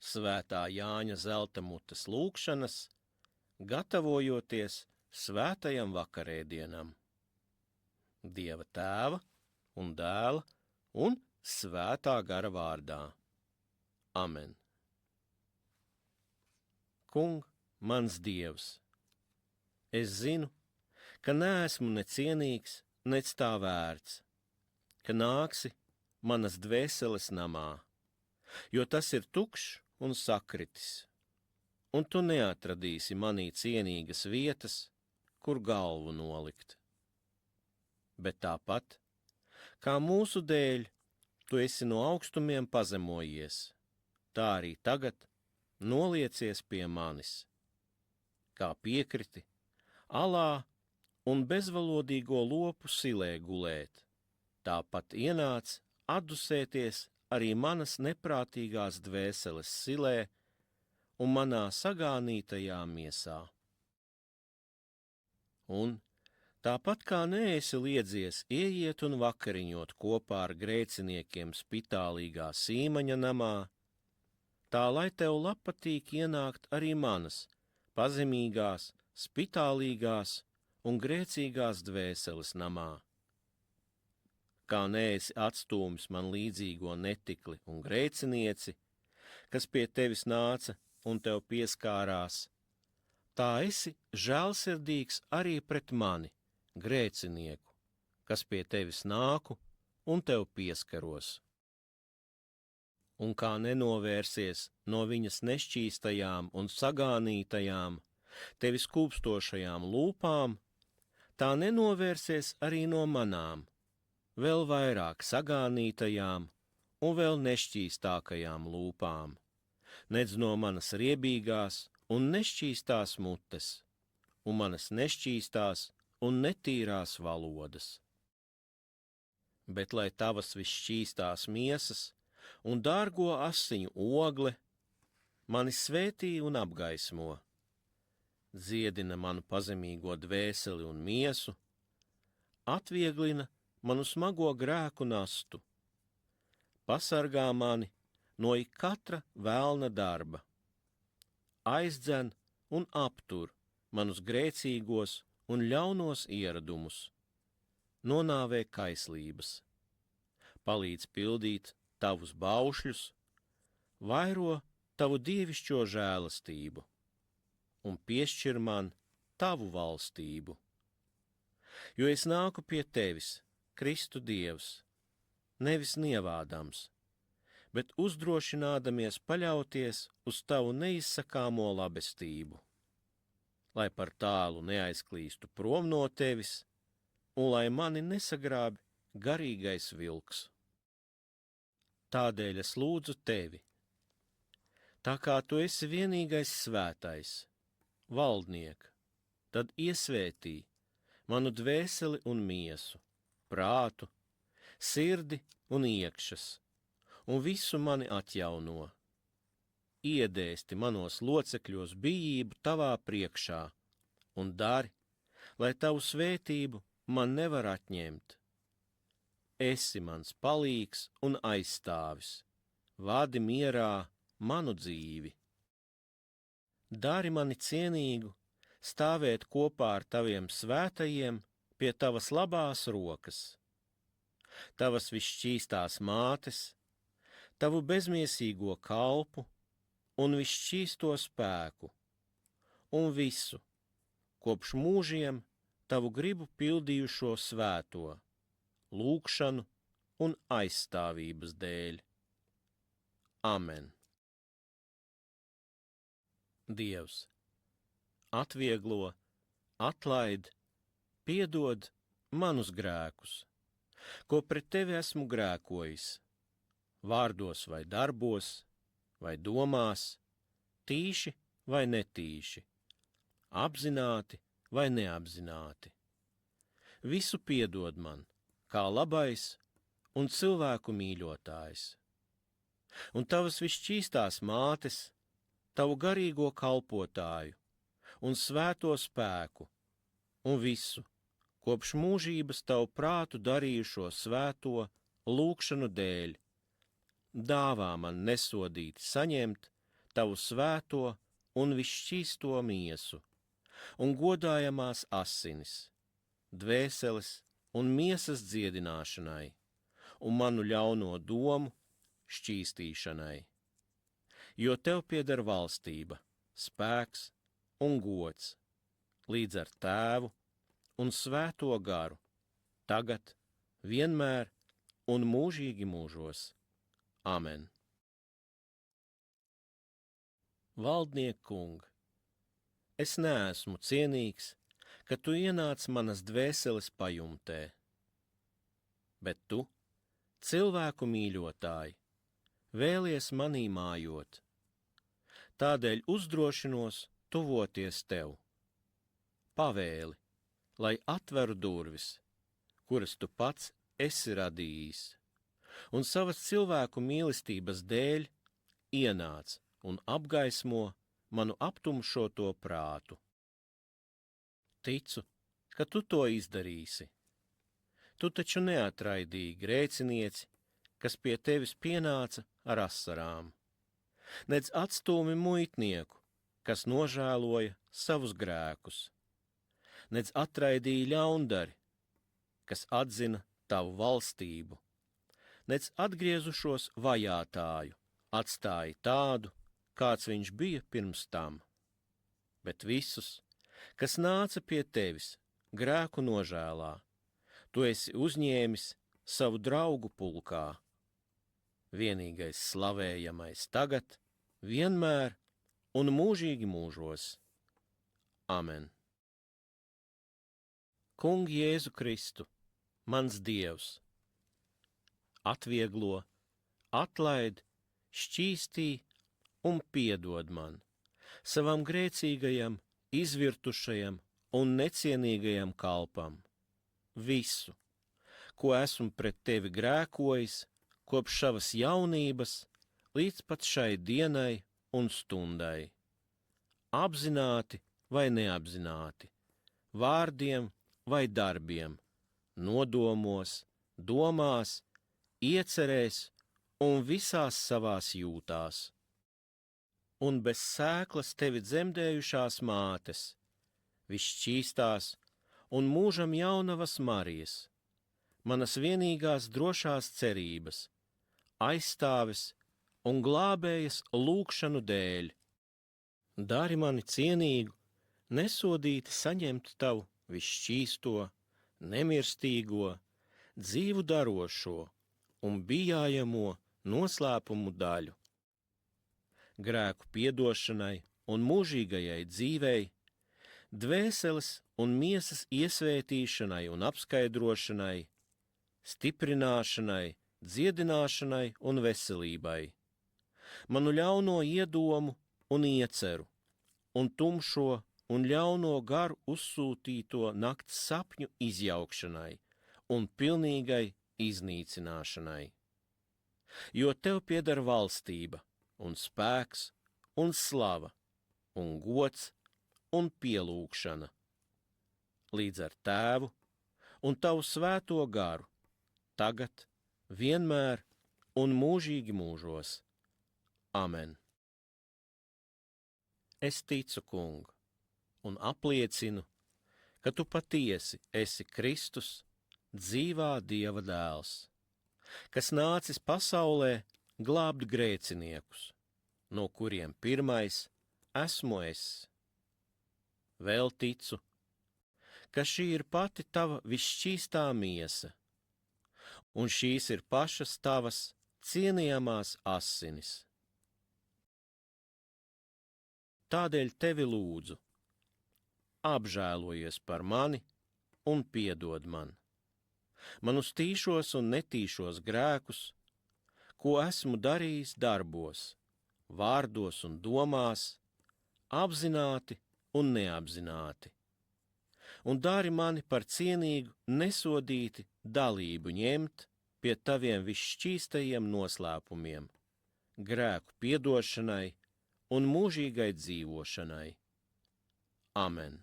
Svētā Jāņa zelta mutes lūgšanas, gatavojoties svētajam vakarēdienam. Dieva Tēva un Dēla un Svētā gara vārdā. Amen. Kung, mans Dievs, es zinu, ka neesmu necienīgs, nec tā vērts, ka nāksi manas dvēseles namā, jo tas ir tukšs un sakritis, un tu neatradīsi manī cienīgas vietas, kur galvu nolikt. Bet tāpat, kā mūsu dēļ tu esi no augstumiem pazemojies, tā arī tagad noliecies pie manis. Kā piekriti, alā un bezvalodīgo lopu silē gulēt, tāpat ienāc atdusēties arī manas neprātīgās dvēseles silē un manā sagānītajā miesā. Un tāpat kā neesi liedzies ieiet un vakariņot kopā ar grēciniekiem spitālīgā Sīmaņa namā, tā lai tev labpatīk ienākt arī manas pazemīgās, spitālīgās un grēcīgās dvēseles namā. Kā neesi atstūmis man līdzīgo netikli un grēcinieci, kas pie tevis nāca un tev pieskārās, tā esi žēlsirdīgs arī pret mani, grēcinieku, kas pie tevis nāku un tev pieskaros. Un kā nenovērsies no viņas nešķīstajām un sagānītajām, tevis kūpstošajām lūpām, tā nenovērsies arī no manām, vēl vairāk sagānītajām un vēl nešķīstākajām lūpām, nedz no manas riebīgās un nešķīstās mutes, un manas nešķīstās un netīrās valodas. Bet lai tavas visšķīstās miesas un dārgo asiņu ogle mani svētī un apgaismo, dziedina manu pazemīgo dvēseli un miesu, atvieglina manu smago grēku nastu, pasargā mani no ikatra vēlna darba, aizdzen un aptur manus grēcīgos un ļaunos ieradumus, nonāvē kaislības, palīdz pildīt tavus baušļus, vairo tavu dievišķo žēlastību un piešķir man tavu valstību. Jo es nāku pie tevis, Kristu Dievs, nevis nievādams, bet uzdrošinādamies paļauties uz tavu neizsakāmo labestību, lai par tālu neaizklīstu prom no tevis un lai mani nesagrābi garīgais vilks. Tādēļ es lūdzu tevi, tā kā tu esi vienīgais svētais, valdniek, tad iesvētī manu dvēseli un miesu, prātu, sirdi un iekšas, un visu mani atjauno. Iedēsti manos locekļos bijību tavā priekšā, un dari, lai tavu svētību man nevar atņemt. Esi mans palīgs un aizstāvis, vadi mierā manu dzīvi. Dari mani cienīgu, stāvēt kopā ar taviem svētajiem pie tavas labās rokas, tavas visšķīstās mātes, tavu bezmiesīgo kalpu un visšķīsto spēku, un visu, kopš mūžiem tavu gribu pildījušo svēto, lūgšanu un aizstāvības dēļ. Amen. Dievs, atvieglo, atlaid, piedod manus grēkus, ko pret tevi esmu grēkojis, vārdos vai darbos, vai domās, tīši vai netīši, apzināti vai neapzināti. Visu piedod man, kā labais un cilvēku mīļotājs. Un tavas visšķīstās mātes, tavu garīgo kalpotāju un svēto spēku, un visu, kopš mūžības tavu prātu darījušo svēto lūgšanu dēļ, dāvā man nesodīti saņemt tavu svēto un visšķīsto miesu, un godājamās asinis, dvēseles un miesas dziedināšanai, un manu ļauno domu šķīstīšanai. Jo tev pieder valstība, spēks un gods, līdz ar Tēvu un Svēto garu, tagad, vienmēr un mūžīgi mūžos. Amen. Valdniek kung, es neesmu cienīgs, ka tu ienāc manas dvēseles pajumtē, bet tu, cilvēku mīļotāji, vēlies manī mājot. Tādēļ uzdrošinos tuvoties tev. Pavēli, lai atveru durvis, kuras tu pats esi radījis, un savas cilvēku mīlestības dēļ ienāc un apgaismo manu aptumšoto prātu. Ticu, ka tu to izdarīsi. Tu taču neatraidīji grēcinieci, kas pie tevis pienāca ar asarām, nedz atstūmi muitnieku, kas nožēloja savus grēkus, nedz atraidīji ļaundari, kas atzina tavu valstību, nedz atgriezušos vajātāju atstāja tādu, kāds viņš bija pirms tam, bet visus, kas nāca pie tevis grēku nožēlā, tu esi uzņēmis savu draugu pulkā. Vienīgais slavējamais tagad, vienmēr un mūžīgi mūžos. Amen. Kung Jēzu Kristu, mans Dievs, atvieglo, atlaid, šķīstī un piedod man, savam grēcīgajam, izvirtušajam un necienīgajam kalpam, visu, ko esmu pret tevi grēkojis, kopš savas jaunības līdz pat šai dienai un stundai, apzināti vai neapzināti, vārdiem vai darbiem, nodomos, domās, iecerēs un visās savās jūtās. Un bez sēklas tevi dzemdējušās mātes, visšķīstās un mūžam jaunavas Marijas, manas vienīgās drošās cerības, aizstāves un glābējas lūgšanu dēļ. Dari mani cienīgu, nesodīti saņemt tavu visšķīsto, nemirstīgo, dzīvu darošo un bijājamo noslēpumu daļu. Grēku piedošanai un mūžīgajai dzīvei, dvēseles un miesas iesvētīšanai un apskaidrošanai, stiprināšanai, dziedināšanai un veselībai, manu ļauno iedomu un ieceru, un tumšo un ļauno garu uzsūtīto nakts sapņu izjaukšanai un pilnīgai iznīcināšanai. Jo tev pieder valstība un spēks un slava un gods un pielūgšana, līdz ar Tēvu un tavu svēto garu, tagad, vienmēr un mūžīgi mūžos. Amen. Es ticu, Kung, un apliecinu, ka tu patiesi esi Kristus, dzīvā Dieva dēls, kas nācis pasaulē glābt grēciniekus, no kuriem pirmais esmu es. Vēl ticu, ka šī ir pati tava visšķīstā miesa, un šīs ir pašas tavas cienījamās asinis. Tādēļ tevi lūdzu, apžēlojies par mani un piedod man, manus tīšos un netīšos grēkus, ko esmu darījis darbos, vārdos un domās, apzināti un neapzināti, un dari mani par cienīgu nesodīti dalību ņemt pie taviem visšķīstajiem noslēpumiem, grēku piedošanai un mūžīgai dzīvošanai. Amen.